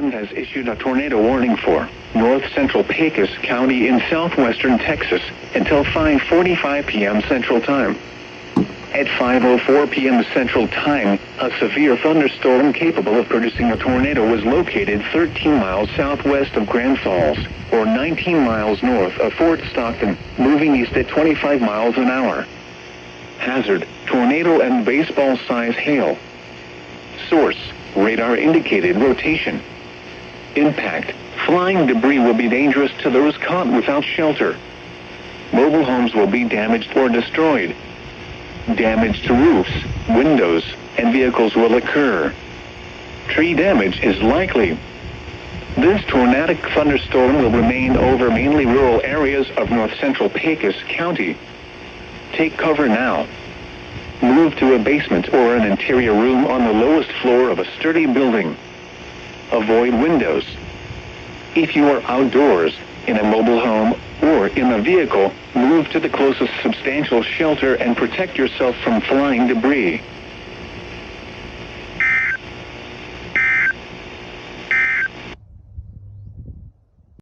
Wind has issued a tornado warning for north central Pecos County in southwestern Texas until 5:45 p.m. Central Time. At 5:04 p.m. Central Time, a severe thunderstorm capable of producing a tornado was located 13 miles southwest of Grand Falls, or 19 miles north of Fort Stockton, moving east at 25 miles an hour. Hazard: tornado and baseball-size hail. Source: radar indicated rotation. Impact: flying debris will be dangerous to those caught without shelter. Mobile homes will be damaged or destroyed. Damage to roofs, windows, and vehicles will occur. Tree damage is likely. This tornadic thunderstorm will remain over mainly rural areas of north central Pecos County. Take cover now. Move to a basement or an interior room on the lowest floor of a sturdy building. Avoid windows. If you are outdoors, in a mobile home, or in a vehicle, move to the closest substantial shelter and protect yourself from flying debris.